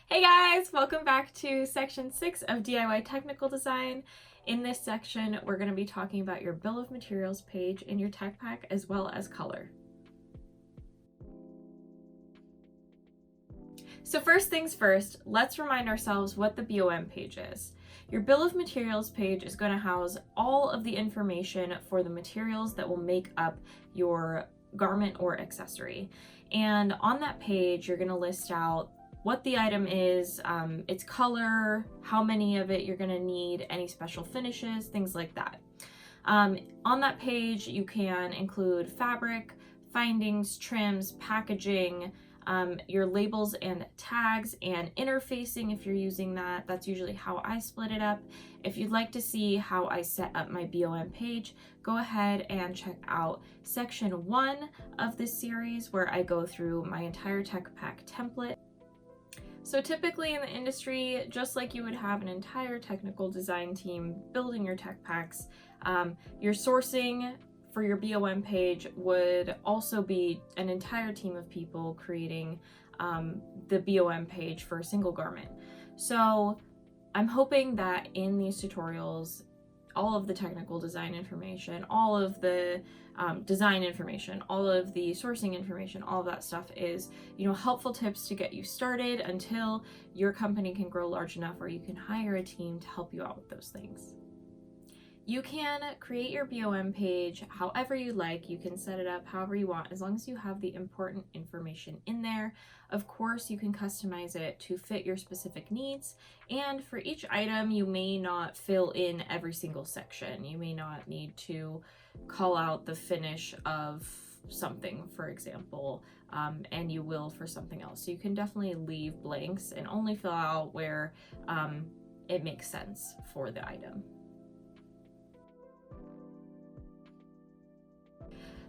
Hey guys, welcome back to section 6 of DIY technical design. In this section, we're going to be talking about your bill of materials page in your tech pack as well as color. So first things first, let's remind ourselves what the BOM page is. Your bill of materials page is going to house all of the information for the materials that will make up your garment or accessory. And on that page, you're going to list out what the item is, its color, how many of it you're going to need, any special finishes, things like that. On that page, you can include fabric, findings, trims, packaging, your labels and tags, and interfacing if you're using that. That's usually how I split it up. If you'd like to see how I set up my BOM page, go ahead and check out section 1 of this series where I go through my entire tech pack template. So typically in the industry, just like you would have an entire technical design team building your tech packs, your sourcing for your BOM page would also be an entire team of people creating the BOM page for a single garment. So I'm hoping that in these tutorials, all of the technical design information, all of the design information, all of the sourcing information, all of that stuff is, helpful tips to get you started until your company can grow large enough where you can hire a team to help you out with those things. You can create your BOM page however you like. You can set it up however you want, as long as you have the important information in there. Of course, you can customize it to fit your specific needs. And for each item, you may not fill in every single section. You may not need to call out the finish of something, for example, and you will for something else. So you can definitely leave blanks and only fill out where it makes sense for the item.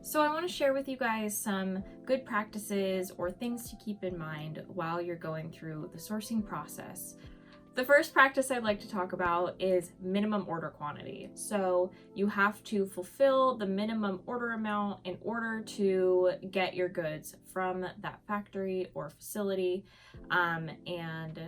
So I want to share with you guys some good practices or things to keep in mind while you're going through the sourcing process. The first practice I'd like to talk about is minimum order quantity. So you have to fulfill the minimum order amount in order to get your goods from that factory or facility, and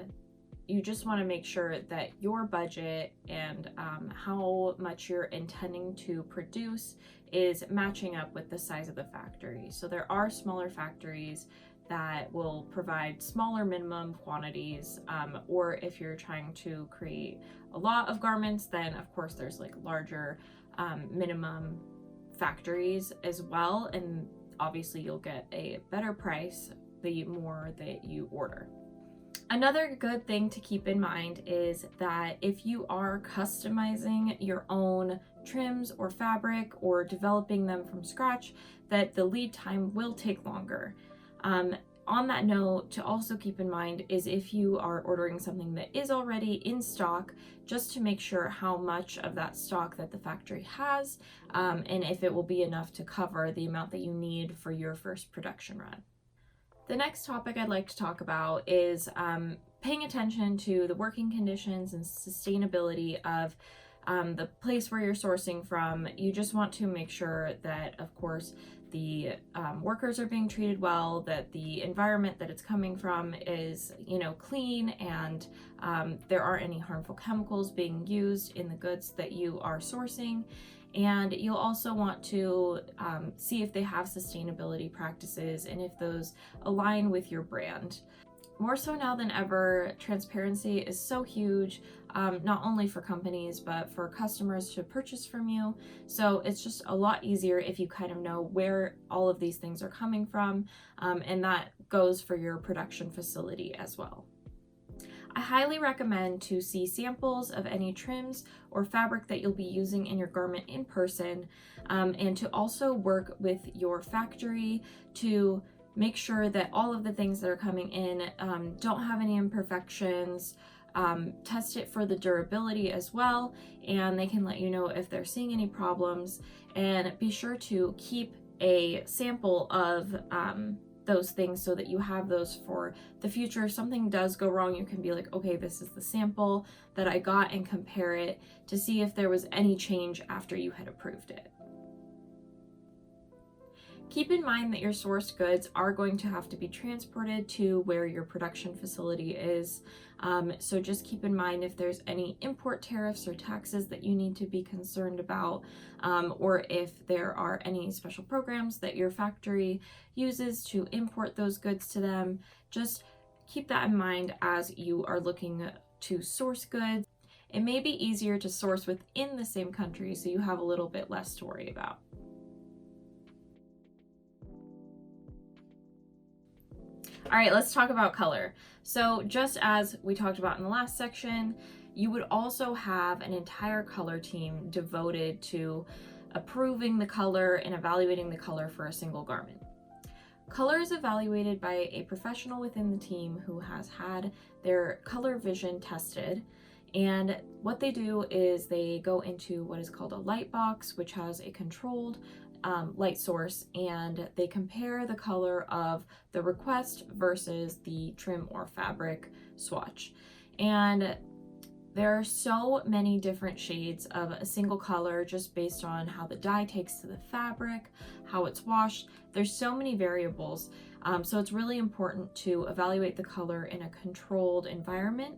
you just want to make sure that your budget and how much you're intending to produce is matching up with the size of the factory. So there are smaller factories that will provide smaller minimum quantities, or if you're trying to create a lot of garments, then of course there's like larger minimum factories as well, and obviously you'll get a better price the more that you order. Another good thing to keep in mind is that if you are customizing your own trims or fabric or developing them from scratch, that the lead time will take longer. On that note, to also keep in mind is if you are ordering something that is already in stock, just to make sure how much of that stock that the factory has, and if it will be enough to cover the amount that you need for your first production run. The next topic I'd like to talk about is paying attention to the working conditions and sustainability of the place where you're sourcing from. You just want to make sure that, of course, the workers are being treated well, that the environment that it's coming from is, clean, and there aren't any harmful chemicals being used in the goods that you are sourcing. And you'll also want to see if they have sustainability practices and if those align with your brand. More so now than ever, transparency is so huge, not only for companies, but for customers to purchase from you. So it's just a lot easier if you kind of know where all of these things are coming from, and that goes for your production facility as well. I highly recommend to see samples of any trims or fabric that you'll be using in your garment in person, and to also work with your factory to make sure that all of the things that are coming in don't have any imperfections. Test it for the durability as well, and they can let you know if they're seeing any problems, and be sure to keep a sample of those things so that you have those for the future. If something does go wrong, you can be like, okay, this is the sample that I got, and compare it to see if there was any change after you had approved it. Keep in mind that your sourced goods are going to have to be transported to where your production facility is. So just keep in mind if there's any import tariffs or taxes that you need to be concerned about, or if there are any special programs that your factory uses to import those goods to them. Just keep that in mind as you are looking to source goods. It may be easier to source within the same country, so you have a little bit less to worry about. All right, let's talk about color. So just as we talked about in the last section, you would also have an entire color team devoted to approving the color and evaluating the color for a single garment. Color is evaluated by a professional within the team who has had their color vision tested. And what they do is they go into what is called a light box, which has a controlled light source, and they compare the color of the request versus the trim or fabric swatch. And there are so many different shades of a single color just based on how the dye takes to the fabric, how it's washed. There's so many variables. So it's really important to evaluate the color in a controlled environment.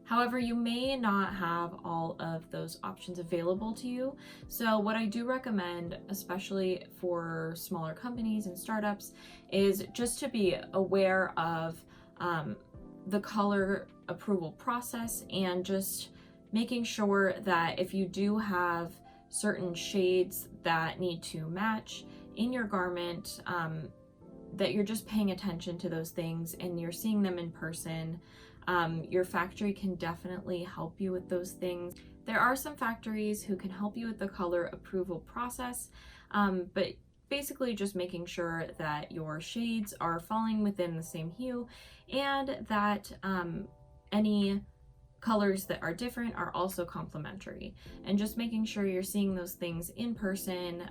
However, you may not have all of those options available to you. So what I do recommend, especially for smaller companies and startups, is just to be aware of the color approval process and just making sure that if you do have certain shades that need to match in your garment, that you're just paying attention to those things and you're seeing them in person. Your factory can definitely help you with those things. There are some factories who can help you with the color approval process, but basically just making sure that your shades are falling within the same hue and that any colors that are different are also complementary, and just making sure you're seeing those things in person.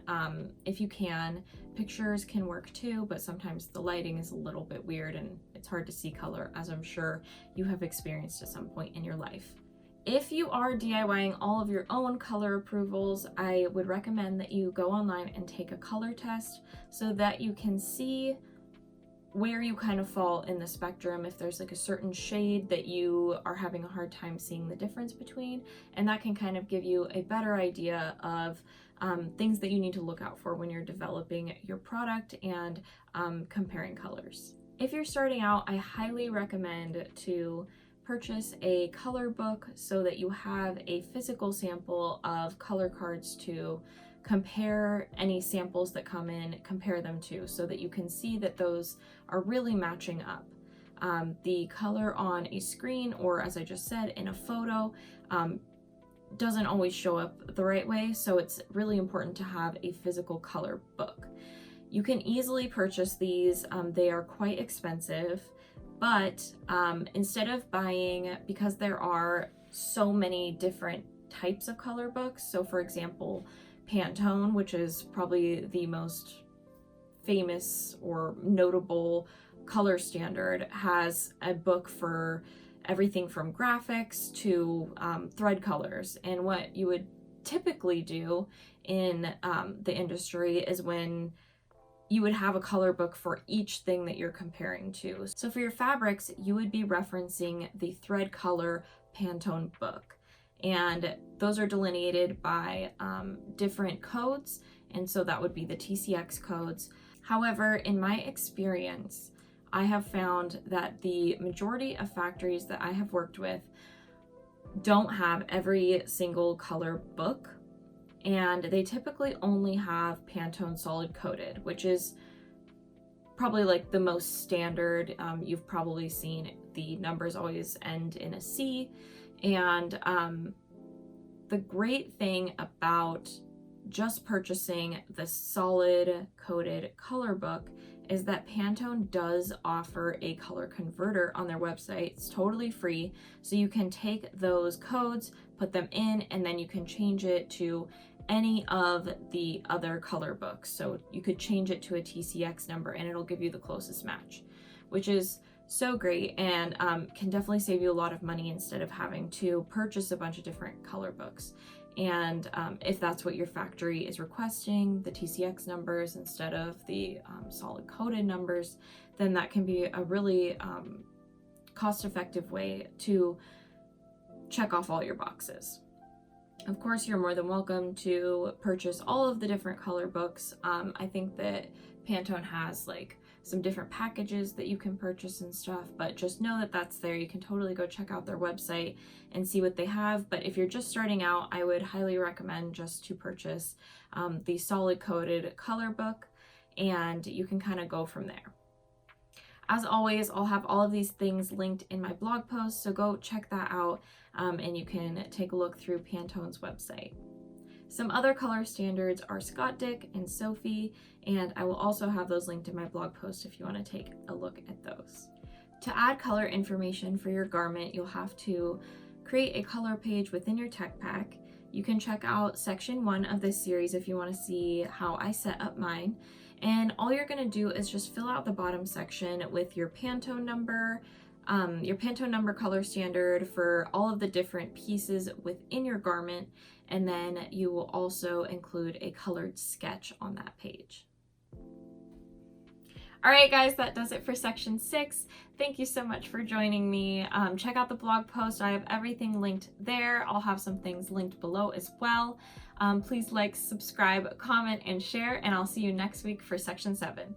If you can, pictures can work too, but sometimes the lighting is a little bit weird and it's hard to see color, as I'm sure you have experienced at some point in your life. If you are DIYing all of your own color approvals, I would recommend that you go online and take a color test so that you can see where you kind of fall in the spectrum, if there's like a certain shade that you are having a hard time seeing the difference between, and that can kind of give you a better idea of things that you need to look out for when you're developing your product and comparing colors. If you're starting out, I highly recommend to purchase a color book so that you have a physical sample of color cards to compare any samples that come in, compare them to, so that you can see that those are really matching up. The color on a screen, or as I just said, in a photo, doesn't always show up the right way, so it's really important to have a physical color book. You can easily purchase these. They are quite expensive, but instead of buying, because there are so many different types of color books, so for example, Pantone, which is probably the most famous or notable color standard, has a book for everything from graphics to thread colors. And what you would typically do in the industry is when you would have a color book for each thing that you're comparing to. So for your fabrics, you would be referencing the thread color Pantone book. And those are delineated by different codes, and so that would be the TCX codes. However, in my experience, I have found that the majority of factories that I have worked with don't have every single color book, and they typically only have Pantone solid coated, which is probably like the most standard. You've probably seen the numbers always end in a C. And the great thing about just purchasing the solid coated color book is that Pantone does offer a color converter on their website. It's totally free, so you can take those codes, put them in, and then you can change it to any of the other color books. So you could change it to a TCX number and it'll give you the closest match, which is so great, and can definitely save you a lot of money instead of having to purchase a bunch of different color books. And if that's what your factory is requesting, the TCX numbers instead of the solid coded numbers, then that can be a really cost-effective way to check off all your boxes. Of course, you're more than welcome to purchase all of the different color books. I think that Pantone has like some different packages that you can purchase and stuff, but just know that that's there. You can totally go check out their website and see what they have. But if you're just starting out, I would highly recommend just to purchase the solid coded color book, and you can kind of go from there. As always, I'll have all of these things linked in my blog post, so go check that out, and you can take a look through Pantone's website. Some other color standards are Scott Dick and Sophie, and I will also have those linked in my blog post if you want to take a look at those. To add color information for your garment, you'll have to create a color page within your tech pack. You can check out section 1 of this series if you want to see how I set up mine. And all you're going to do is just fill out the bottom section with your Pantone number color standard for all of the different pieces within your garment, and then you will also include a colored sketch on that page. All right, guys, that does it for section 6. Thank you so much for joining me. Check out the blog post. I have everything linked there. I'll have some things linked below as well. Please like, subscribe, comment, and share, and I'll see you next week for section 7.